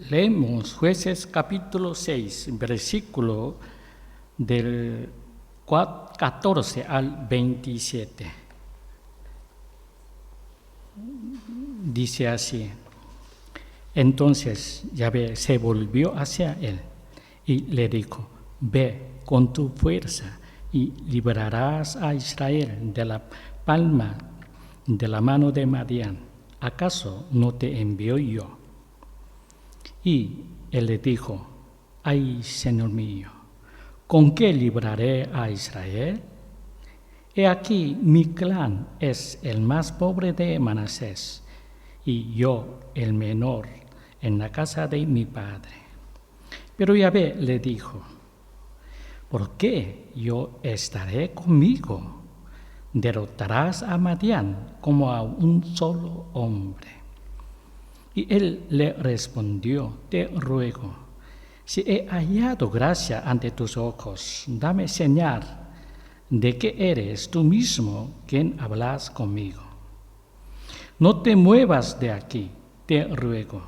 Leemos Jueces capítulo 6, versículo del 14 al 27. Dice así: Entonces Yahvé se volvió hacia él y le dijo: Ve con tu fuerza y librarás a Israel de la palma de la mano de Madián. ¿Acaso no te envío yo? Y él le dijo: Ay, Señor mío, ¿con qué libraré a Israel? He aquí, mi clan es el más pobre de Manasés, y yo el menor en la casa de mi padre. Pero Yahvé le dijo: ¿por qué yo estaré conmigo? Derrotarás a Madián como a un solo hombre. Y él le respondió: te ruego, si he hallado gracia ante tus ojos, dame señal de que eres tú mismo quien hablas conmigo. No te muevas de aquí, te ruego,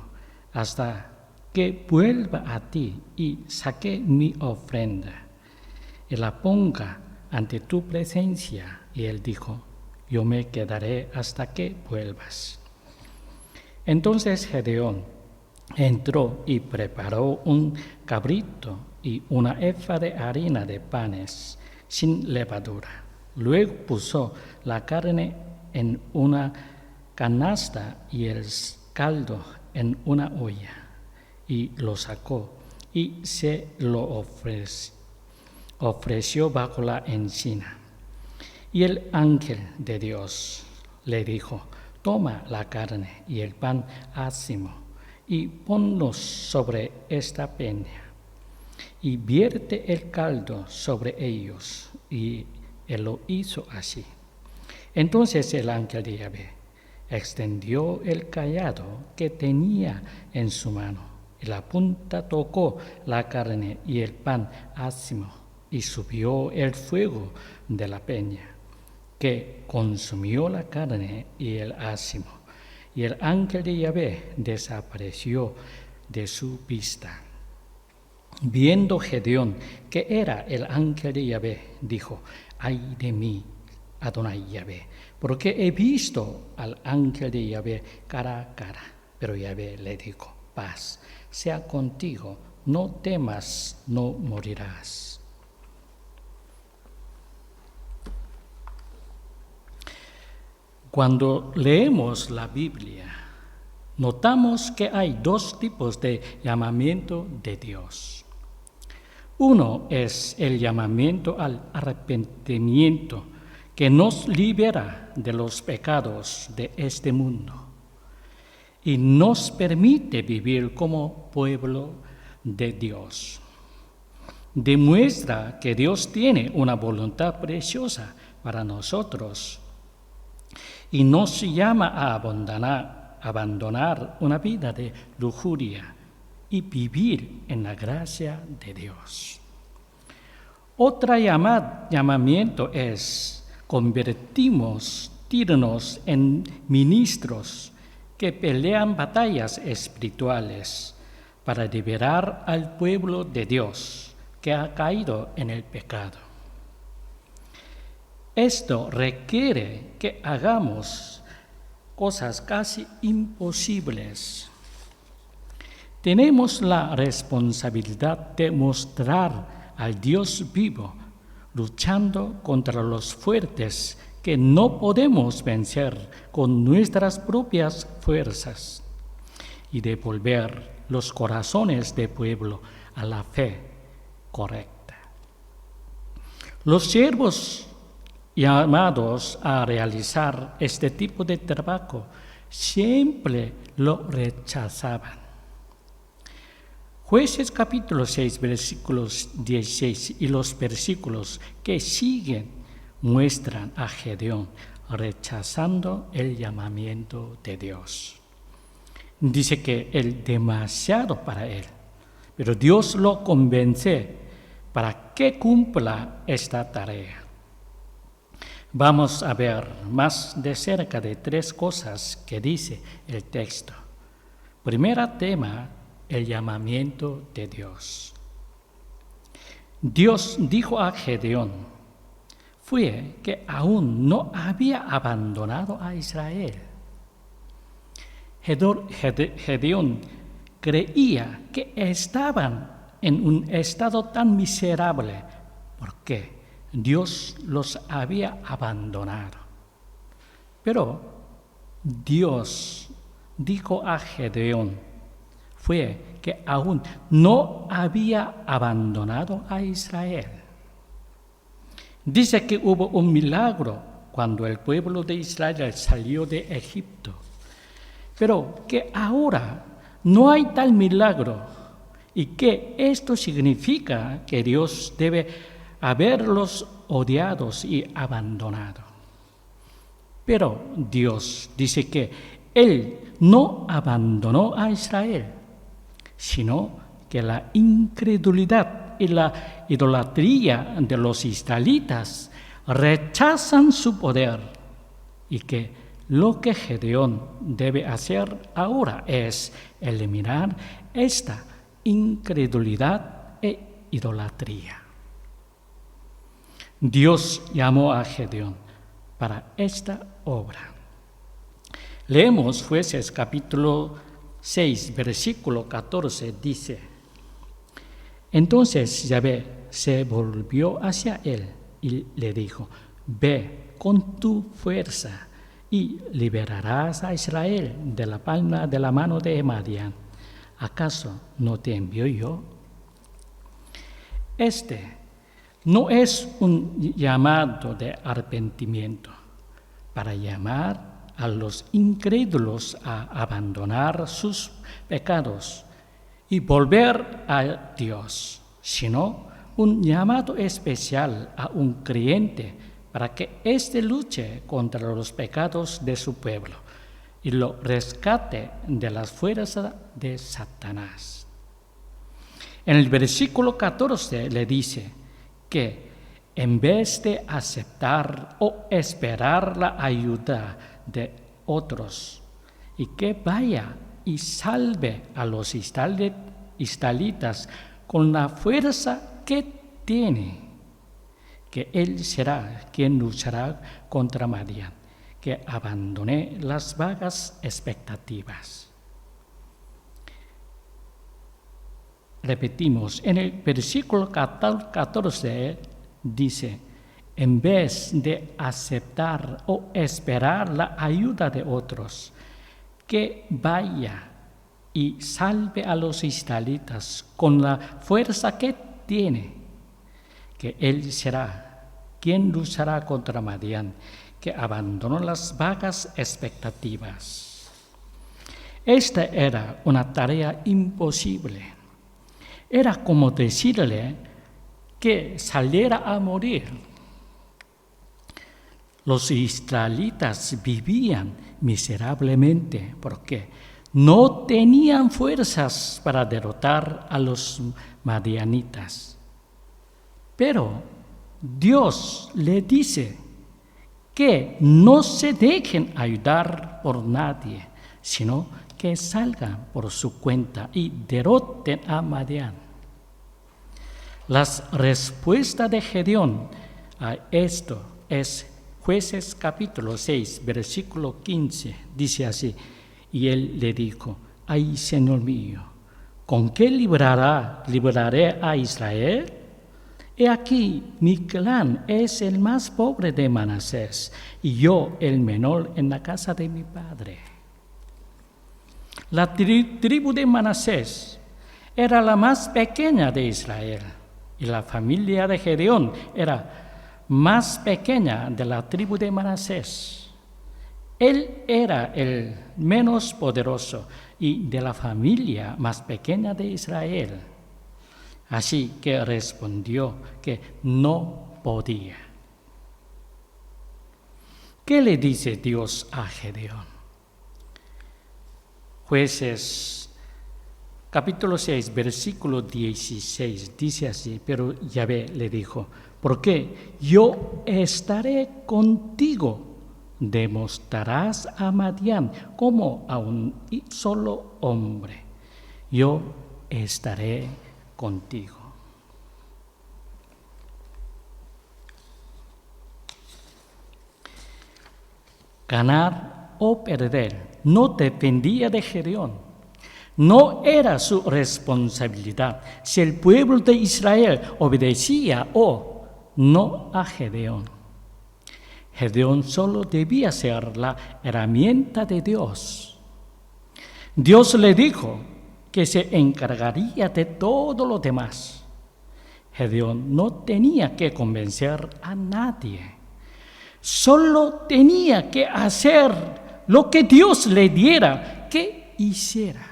hasta que vuelva a ti y saque mi ofrenda y la ponga ante tu presencia. Y él dijo: yo me quedaré hasta que vuelvas. Entonces Gedeón entró y preparó un cabrito y una efa de harina de panes sin levadura. Luego puso la carne en una canasta y el caldo en una olla, y lo sacó y se lo ofreció bajo la encina. Y el ángel de Dios le dijo: toma la carne y el pan ácimo y ponlos sobre esta peña y vierte el caldo sobre ellos. Y él lo hizo así. Entonces el ángel de Yahvé extendió el cayado que tenía en su mano, y la punta tocó la carne y el pan ácimo, y subió el fuego de la peña, que consumió la carne y el ácimo, y el ángel de Yahvé desapareció de su vista. Viendo Gedeón que era el ángel de Yahvé, dijo: ay de mí, Adonai Yahvé, porque he visto al ángel de Yahvé cara a cara. Pero Yahvé le dijo: paz sea contigo, no temas, no morirás. Cuando leemos la Biblia, notamos que hay dos tipos de llamamiento de Dios. Uno es el llamamiento al arrepentimiento, que nos libera de los pecados de este mundo y nos permite vivir como pueblo de Dios. Demuestra que Dios tiene una voluntad preciosa para nosotros y nos llama a abandonar una vida de lujuria y vivir en la gracia de Dios. Otro llamamiento es: convertirnos en ministros que pelean batallas espirituales para liberar al pueblo de Dios que ha caído en el pecado. Esto requiere que hagamos cosas casi imposibles. Tenemos la responsabilidad de mostrar al Dios vivo, luchando contra los fuertes que no podemos vencer con nuestras propias fuerzas, y devolver los corazones del pueblo a la fe correcta. Los siervos llamados a realizar este tipo de trabajo siempre lo rechazaban. Jueces capítulo 6, versículos 16 y los versículos que siguen muestran a Gedeón rechazando el llamamiento de Dios. Dice que es demasiado para él, pero Dios lo convence para que cumpla esta tarea. Vamos a ver más de cerca de tres cosas que dice el texto. Primer tema el llamamiento de Dios. Dios dijo a Gedeón, fue que aún no había abandonado a Israel. Gedeón creía que estaban en un estado tan miserable porque Dios los había abandonado. Pero Dios dijo a Gedeón, fue que aún no había abandonado a Israel. Dice que hubo un milagro cuando el pueblo de Israel salió de Egipto, pero que ahora no hay tal milagro y que esto significa que Dios debe haberlos odiados y abandonado. Pero Dios dice que Él no abandonó a Israel, sino que la incredulidad y la idolatría de los israelitas rechazan su poder y que lo que Gedeón debe hacer ahora es eliminar esta incredulidad e idolatría. Dios llamó a Gedeón para esta obra. Leemos Jueces capítulo 6, versículo 14, dice: Entonces Yahvé se volvió hacia él y le dijo: Ve con tu fuerza y liberarás a Israel de la palma de la mano de Madián. ¿Acaso no te envío yo? Este no es un llamado de arrepentimiento para llamar a los incrédulos a abandonar sus pecados y volver a Dios, sino un llamado especial a un creyente para que éste luche contra los pecados de su pueblo y lo rescate de las fuerzas de Satanás. En el versículo 14 le dice que en vez de aceptar o esperar la ayuda de otros, y que vaya y salve a los israelitas con la fuerza que tiene, que Él será quien luchará contra Madián, que abandone las vagas expectativas. Repetimos, en el versículo 14 dice: en vez de aceptar o esperar la ayuda de otros, que vaya y salve a los israelitas con la fuerza que tiene, que Él será quien luchará contra Madián, que abandonó las vagas expectativas. Esta era una tarea imposible. Era como decirle que saliera a morir. Los israelitas vivían miserablemente porque no tenían fuerzas para derrotar a los madianitas. Pero Dios le dice que no se dejen ayudar por nadie, sino que salgan por su cuenta y derroten a Madián. La respuesta de Gedeón a esto es Jueces capítulo 6, versículo 15, dice así: y él le dijo: ay, Señor mío, ¿con qué libraré a Israel? He aquí, mi clan es el más pobre de Manasés, y yo el menor en la casa de mi padre. La tribu de Manasés era la más pequeña de Israel, y la familia de Gedeón era más pequeña de la tribu de Manasés. Él era el menos poderoso y de la familia más pequeña de Israel. Así que respondió que no podía. ¿Qué le dice Dios a Gedeón? Jueces capítulo 6, versículo 16, dice así: pero Yahvé le dijo: porque yo estaré contigo, demostrarás a Madián como a un solo hombre, yo estaré contigo. Ganar o perder no dependía de Gedeón. No era su responsabilidad si el pueblo de Israel obedecía o no a Gedeón. Gedeón solo debía ser la herramienta de Dios. Dios le dijo que se encargaría de todo lo demás. Gedeón no tenía que convencer a nadie. Solo tenía que hacer lo que Dios le diera que hiciera.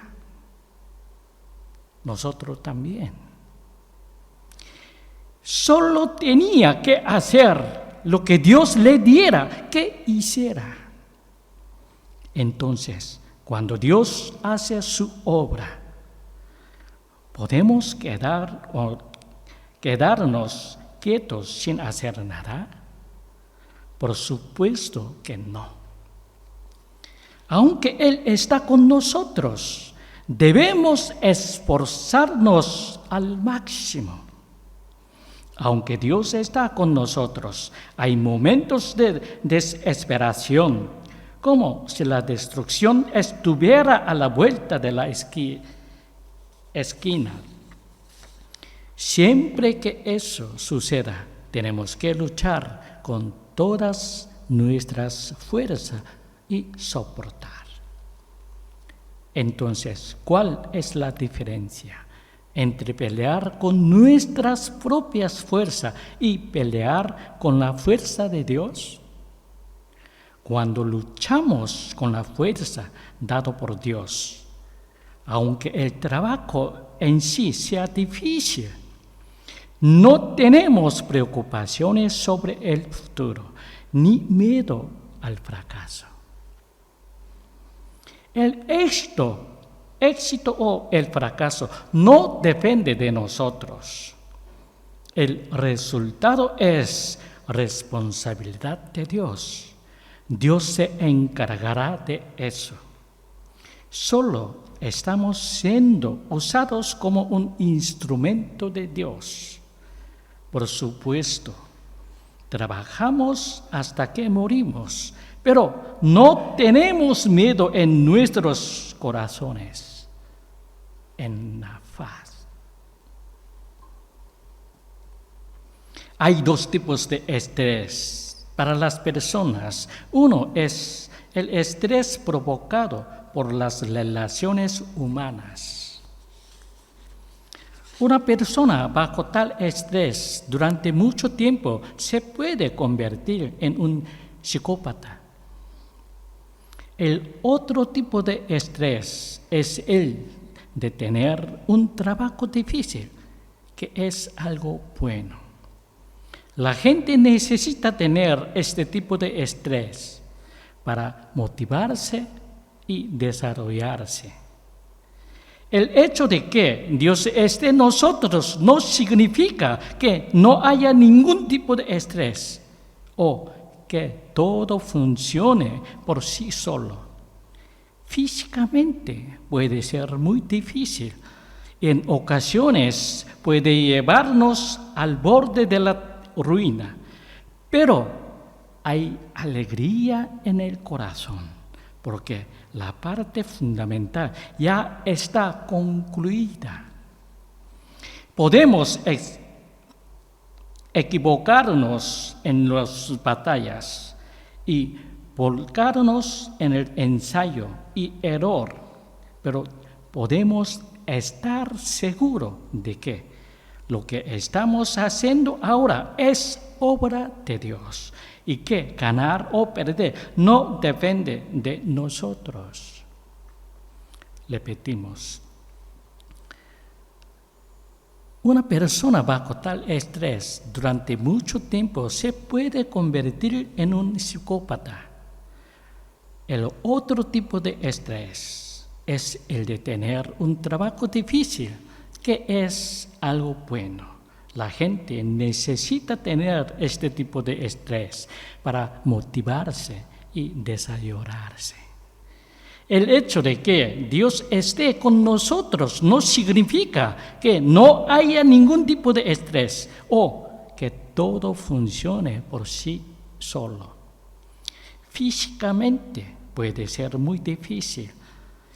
Nosotros también. Solo tenía que hacer lo que Dios le diera que hiciera. Entonces, cuando Dios hace su obra, ¿podemos quedarnos quietos sin hacer nada? Por supuesto que no. Aunque Él está con nosotros, debemos esforzarnos al máximo. Aunque Dios está con nosotros, hay momentos de desesperación, como si la destrucción estuviera a la vuelta de la esquina. Siempre que eso suceda, tenemos que luchar con todas nuestras fuerzas y soportar. Entonces, ¿cuál es la diferencia entre pelear con nuestras propias fuerzas y pelear con la fuerza de Dios? Cuando luchamos con la fuerza dada por Dios, aunque el trabajo en sí sea difícil, no tenemos preocupaciones sobre el futuro, ni miedo al fracaso. El éxito o el fracaso no depende de nosotros. El resultado es responsabilidad de Dios. Dios se encargará de eso. Solo estamos siendo usados como un instrumento de Dios. Por supuesto, trabajamos hasta que morimos, pero no tenemos miedo en nuestros corazones, en la paz. Hay dos tipos de estrés para las personas. Uno es el estrés provocado por las relaciones humanas. Una persona bajo tal estrés durante mucho tiempo se puede convertir en un psicópata. El otro tipo de estrés es el de tener un trabajo difícil, que es algo bueno. La gente necesita tener este tipo de estrés para motivarse y desarrollarse. El hecho de que Dios esté en nosotros no significa que no haya ningún tipo de estrés o que todo funcione por sí solo. Físicamente puede ser muy difícil. En ocasiones puede llevarnos al borde de la ruina, pero hay alegría en el corazón, porque la parte fundamental ya está concluida. Podemos equivocarnos en las batallas y volcarnos en el ensayo y error, pero podemos estar seguros de que lo que estamos haciendo ahora es obra de Dios y que ganar o perder no depende de nosotros. Repetimos. Una persona bajo tal estrés durante mucho tiempo se puede convertir en un psicópata. El otro tipo de estrés es el de tener un trabajo difícil, que es algo bueno. La gente necesita tener este tipo de estrés para motivarse y desarrollarse. El hecho de que Dios esté con nosotros no significa que no haya ningún tipo de estrés o que todo funcione por sí solo. Físicamente puede ser muy difícil.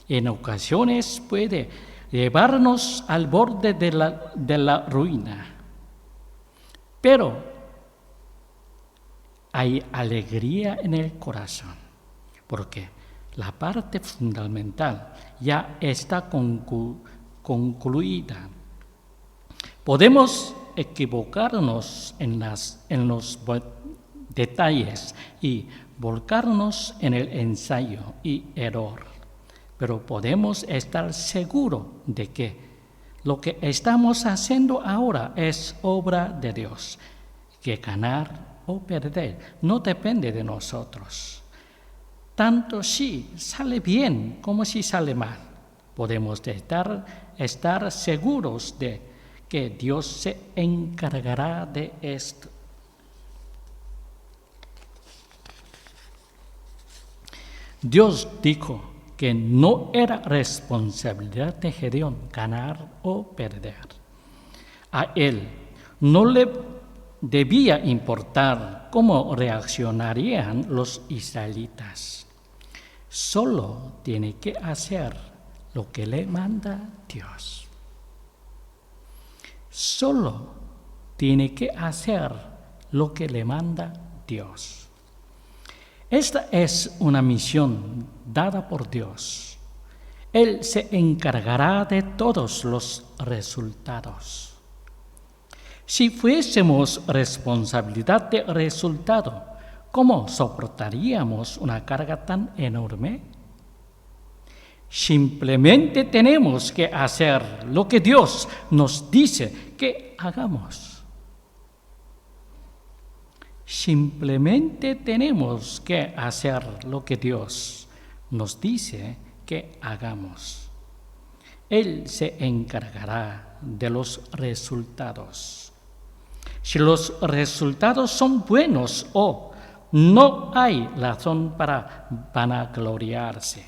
En ocasiones puede llevarnos al borde de la ruina. Pero hay alegría en el corazón, porque la parte fundamental ya está concluida. Podemos equivocarnos en los detalles y volcarnos en el ensayo y error, pero podemos estar seguros de que lo que estamos haciendo ahora es obra de Dios, que ganar o perder no depende de nosotros. Tanto si sale bien como si sale mal, podemos estar seguros de que Dios se encargará de esto. Dios dijo que no era responsabilidad de Gedeón ganar o perder. A él no le debía importar cómo reaccionarían los israelitas. Solo tiene que hacer lo que le manda Dios. Solo tiene que hacer lo que le manda Dios. Esta es una misión dada por Dios. Él se encargará de todos los resultados. Si fuésemos responsabilidad de resultado, ¿cómo soportaríamos una carga tan enorme? Simplemente tenemos que hacer lo que Dios nos dice que hagamos. Simplemente tenemos que hacer lo que Dios nos dice que hagamos. Él se encargará de los resultados. Si los resultados son buenos no hay razón para vanagloriarse.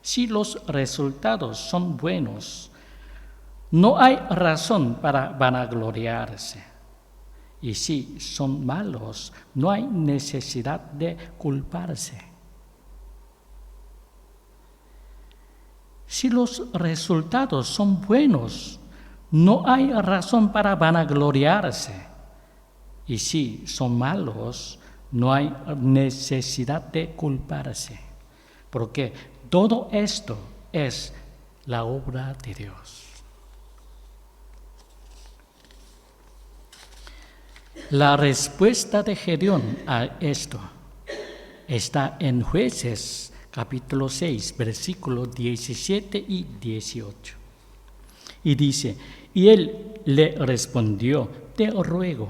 Si los resultados son buenos, no hay razón para vanagloriarse. Y si son malos, no hay necesidad de culparse. Si los resultados son buenos, no hay razón para vanagloriarse. Y si son malos, no hay necesidad de culparse, porque todo esto es la obra de Dios. La respuesta de Gedeón a esto está en Jueces capítulo 6, versículos 17 y 18. Y dice, y él le respondió, te ruego,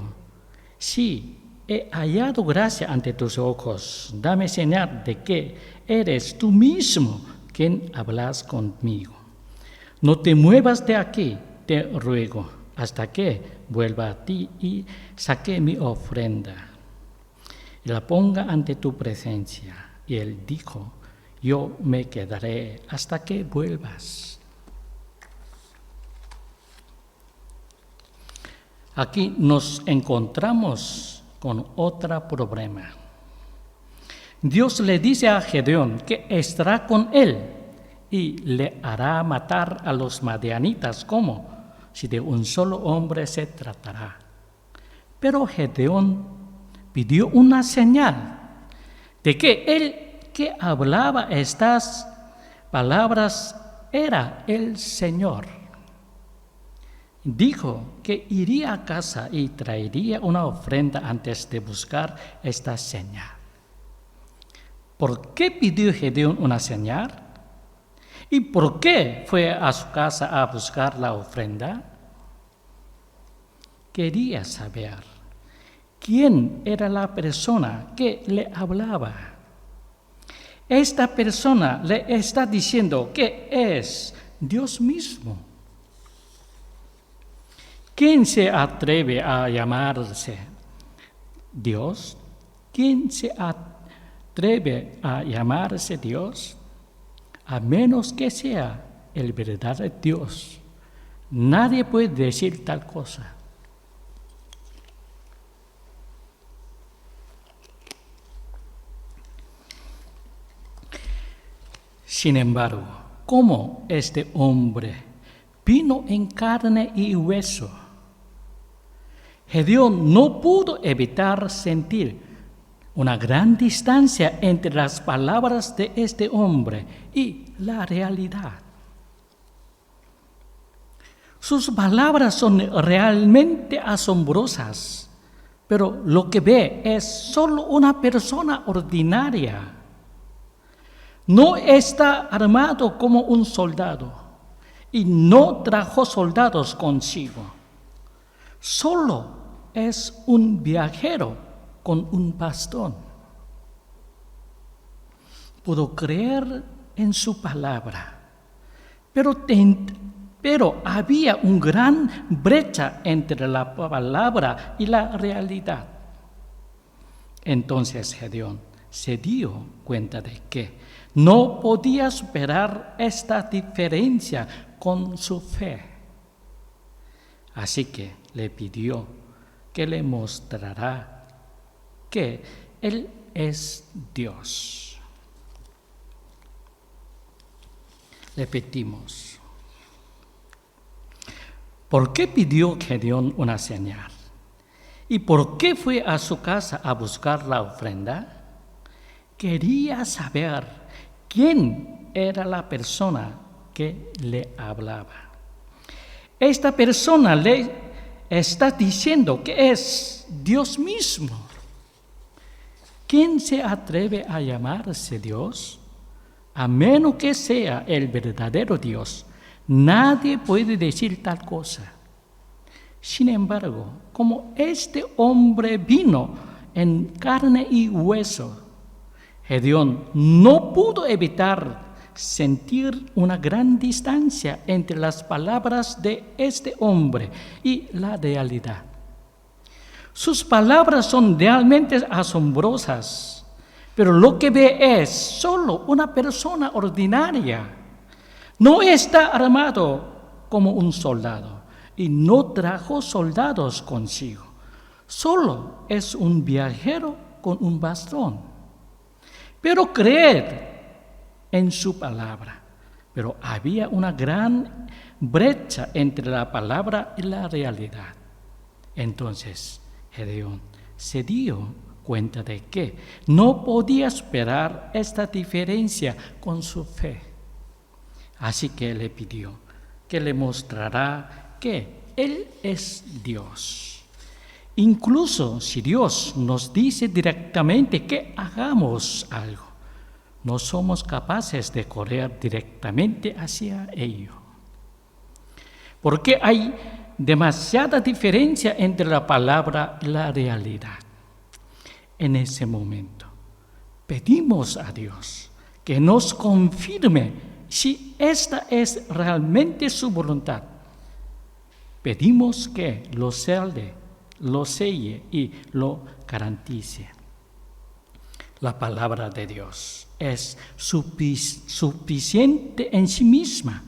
si he hallado gracia ante tus ojos, dame señal de que eres tú mismo quien hablas conmigo. No te muevas de aquí, te ruego, hasta que vuelva a ti y saque mi ofrenda y la ponga ante tu presencia. Y él dijo, yo me quedaré hasta que vuelvas. Aquí nos encontramos con otro problema. Dios le dice a Gedeón que estará con él y le hará matar a los madianitas como si de un solo hombre se tratará. Pero Gedeón pidió una señal de que él que hablaba estas palabras era el Señor. Dijo que iría a casa y traería una ofrenda antes de buscar esta señal. ¿Por qué pidió Gedeón una señal? ¿Y por qué fue a su casa a buscar la ofrenda? Quería saber quién era la persona que le hablaba. Esta persona le está diciendo que es Dios mismo. ¿Quién se atreve a llamarse Dios? ¿Quién se atreve a llamarse Dios? a menos que sea el verdadero Dios. Nadie puede decir tal cosa. Sin embargo, como este hombre vino en carne y hueso, Gedeón no pudo evitar sentir una gran distancia entre las palabras de este hombre y la realidad. Sus palabras son realmente asombrosas, pero lo que ve es solo una persona ordinaria. No está armado como un soldado y no trajo soldados consigo. Solo es un viajero con un bastón. Pudo creer en su palabra, pero había una gran brecha entre la palabra y la realidad. Entonces Gedeón se dio cuenta de que no podía superar esta diferencia con su fe. Así que le pidió que le mostrara que Él es Dios. Repetimos. ¿Por qué pidió Gedeón una señal? ¿Y por qué fue a su casa a buscar la ofrenda? Quería saber quién era la persona que le hablaba. Esta persona le está diciendo que es Dios mismo. ¿Quién se atreve a llamarse Dios? A menos que sea el verdadero Dios, nadie puede decir tal cosa. Sin embargo, como este hombre vino en carne y hueso, Gedeón no pudo evitar sentir una gran distancia entre las palabras de este hombre y la realidad. Sus palabras son realmente asombrosas, pero lo que ve es solo una persona ordinaria. No está armado como un soldado y no trajo soldados consigo. Solo es un viajero con un bastón. Pero creer en su palabra. Pero había una gran brecha entre la palabra y la realidad. Entonces Gedeón se dio cuenta de que no podía superar esta diferencia con su fe. Así que le pidió que le mostrará que Él es Dios. Incluso si Dios nos dice directamente que hagamos algo, no somos capaces de correr directamente hacia ello. Porque hay demasiada diferencia entre la palabra y la realidad. En ese momento, pedimos a Dios que nos confirme si esta es realmente su voluntad. Pedimos que lo selle y lo garantice. La palabra de Dios es suficiente en sí misma.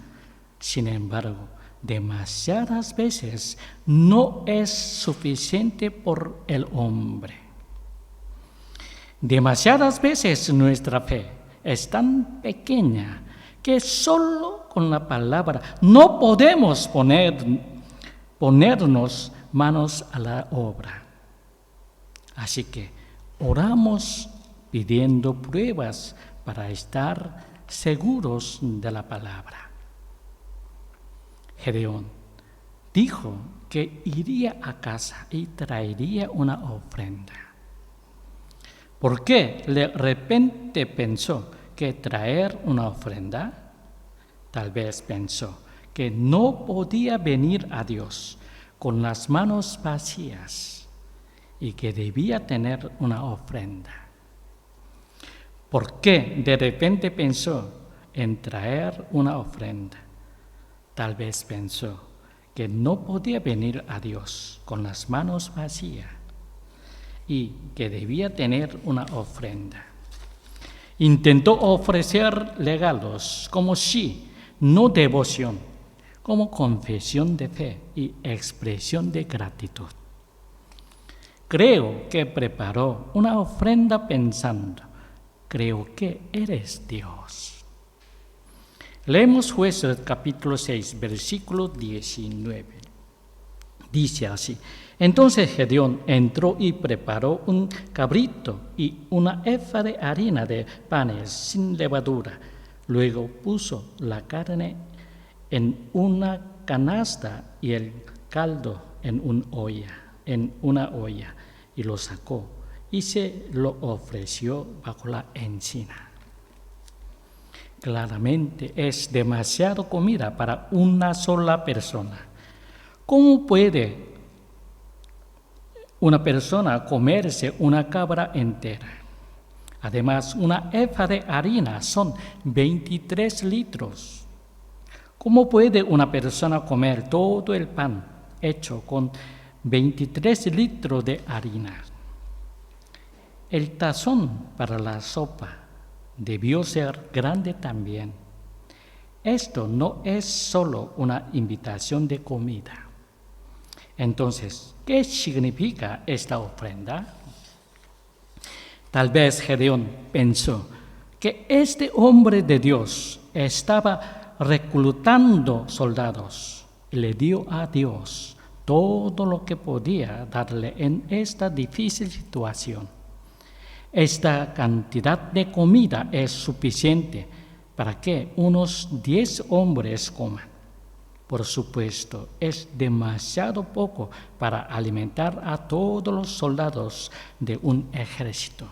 Sin embargo, demasiadas veces no es suficiente por el hombre. Demasiadas veces nuestra fe es tan pequeña que solo con la palabra no podemos ponernos manos a la obra. Así que oramos pidiendo pruebas para estar seguros de la palabra. Gedeón dijo que iría a casa y traería una ofrenda. ¿Por qué de repente pensó que traer una ofrenda? Tal vez pensó que no podía venir a Dios con las manos vacías y que debía tener una ofrenda. ¿Por qué de repente pensó en traer una ofrenda? Tal vez pensó que no podía venir a Dios con las manos vacías y que debía tener una ofrenda. Intentó ofrecer regalos como sí, no devoción, como confesión de fe y expresión de gratitud. Creo que preparó una ofrenda pensando, creo que eres Dios. Leemos Jueces capítulo 6, versículo 19. Dice así: entonces Gedeón entró y preparó un cabrito y una efa de harina de panes sin levadura. Luego puso la carne en una canasta y el caldo en una olla, y lo sacó y se lo ofreció bajo la encina. Claramente es demasiada comida para una sola persona. ¿Cómo puede una persona comerse una cabra entera? Además, una efa de harina son 23 litros. ¿Cómo puede una persona comer todo el pan hecho con 23 litros de harina? El tazón para la sopa debió ser grande también. Esto no es solo una invitación de comida. Entonces, ¿qué significa esta ofrenda? Tal vez Gedeón pensó que este hombre de Dios estaba reclutando soldados y le dio a Dios todo lo que podía darle en esta difícil situación. Esta cantidad de comida es suficiente para que unos 10 hombres coman. Por supuesto, es demasiado poco para alimentar a todos los soldados de un ejército.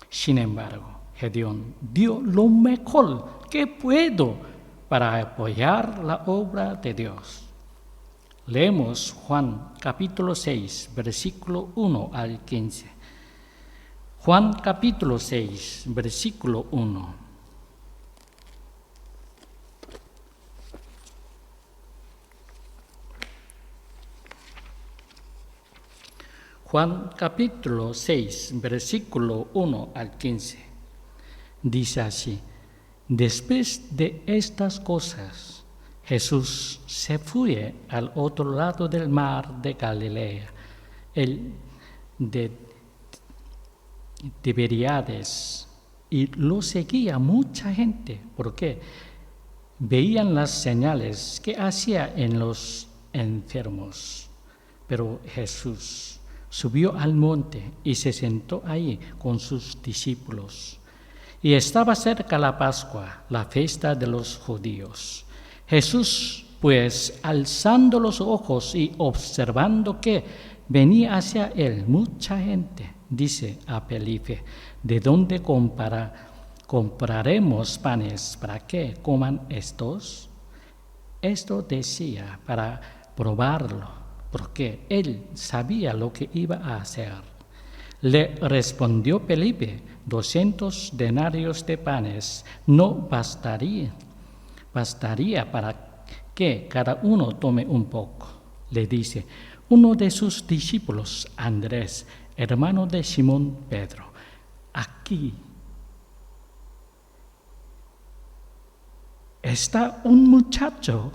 Sin embargo, Gedeón dio lo mejor que pudo para apoyar la obra de Dios. Leemos Juan capítulo 6, versículo 1 al 15. Juan capítulo 6, versículo 1. Juan capítulo 6, versículo 1 al 15. Dice así: después de estas cosas, Jesús se fue al otro lado del mar de Galilea, el de Tiberíades, y lo seguía mucha gente porque veían las señales que hacía en los enfermos. Pero Jesús subió al monte y se sentó ahí con sus discípulos. Y estaba cerca la Pascua, la fiesta de los judíos. Jesús, pues, alzando los ojos y observando que venía hacia él mucha gente, dice a Felipe: ¿de dónde compraremos panes para que coman estos? Esto decía para probarlo, porque él sabía lo que iba a hacer. Le respondió Felipe: 200 denarios de panes no bastaría para que cada uno tome un poco. Le dice uno de sus discípulos, Andrés, hermano de Simón Pedro: aquí está un muchacho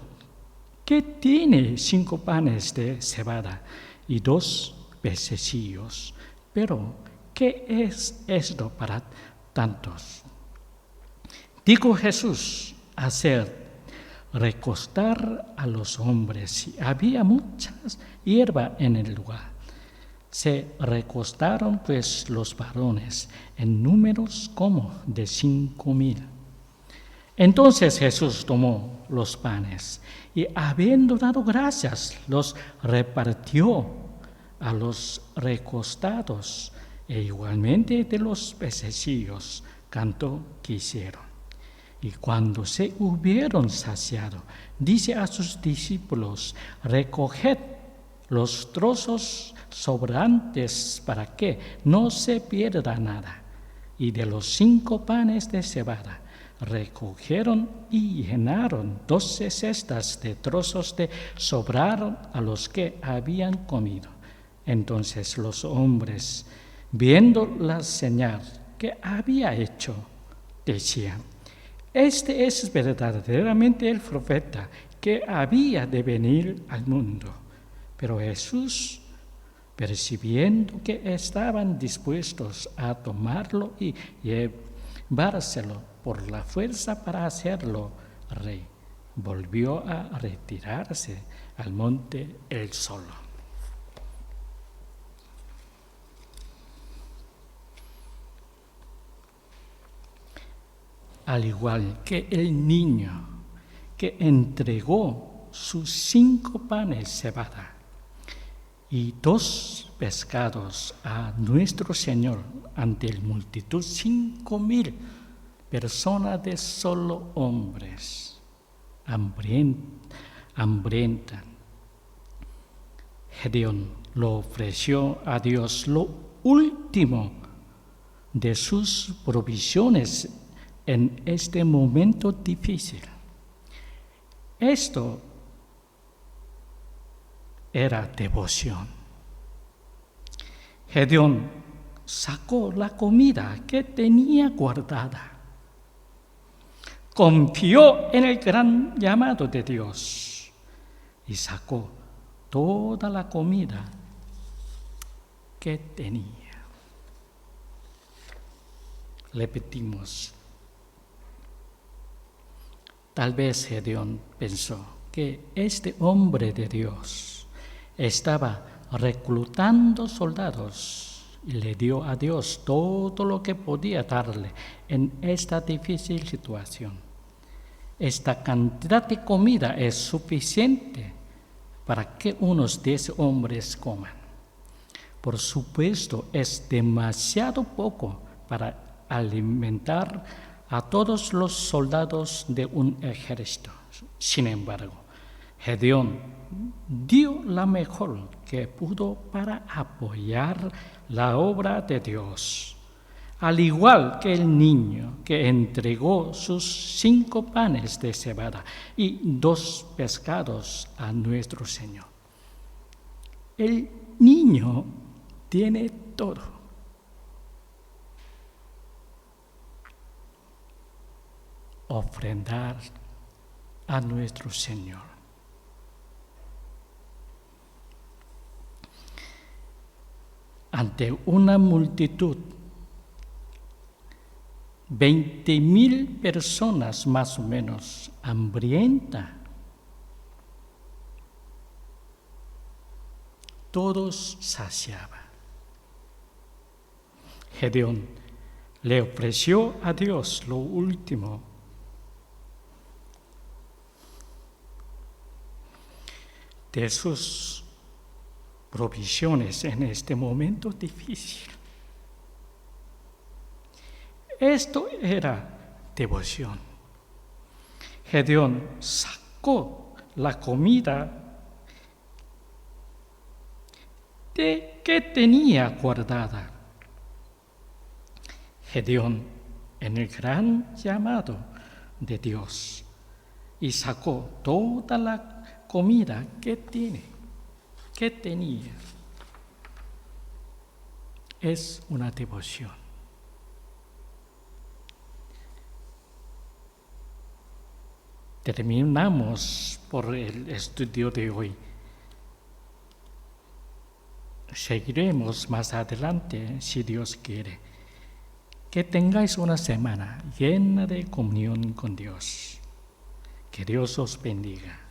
que tiene 5 panes de cebada y 2 pececillos. Pero, ¿qué es esto para tantos? Dijo Jesús: hacer recostar a los hombres. Y había mucha hierba en el lugar. Se recostaron pues los varones en números como de 5,000. Entonces Jesús tomó los panes y, habiendo dado gracias, los repartió a los recostados, e igualmente de los pececillos cuanto quisieron. Y cuando se hubieron saciado, dice a sus discípulos: recoged los trozos sobrantes para que no se pierda nada. Y de los 5 panes de cebada recogieron y llenaron 12 cestas de trozos de sobraron a los que habían comido. Entonces los hombres, viendo la señal que había hecho. Decían: este es verdaderamente el profeta que había de venir al mundo. Pero Jesús, percibiendo que estaban dispuestos a tomarlo y llevárselo por la fuerza para hacerlo rey, volvió a retirarse al monte él solo. Al igual que el niño que entregó sus 5 panes cebada y 2 pescados a nuestro Señor ante la multitud, 5,000 personas de solo hombres hambrientas. Gedeón lo ofreció a Dios lo último de sus provisiones en este momento difícil. Esto era devoción. Gedeón sacó la comida que tenía guardada. Confió en el gran llamado de Dios y sacó toda la comida que tenía. Repetimos. Tal vez Gedeón pensó que este hombre de Dios estaba reclutando soldados y le dio a Dios todo lo que podía darle en esta difícil situación. Esta cantidad de comida es suficiente para que unos 10 hombres coman. Por supuesto, es demasiado poco para alimentar a todos los soldados de un ejército. Sin embargo, Gedeón dio la mejor que pudo para apoyar la obra de Dios. Al igual que el niño que entregó sus 5 panes de cebada y 2 pescados a nuestro Señor. El niño tiene todo. Ofrendar a nuestro Señor. Ante una multitud, 20,000 personas más o menos hambrientas, todos saciaban. Gedeón le ofreció a Dios lo último de sus provisiones en este momento difícil. Esto era devoción. Gedeón sacó la comida que tenía guardada. Gedeón en el gran llamado de Dios y sacó toda la comida que tenía. Es una devoción. Terminamos por el estudio de hoy. Seguiremos más adelante si Dios quiere. Que tengáis una semana llena de comunión con Dios. Que Dios os bendiga.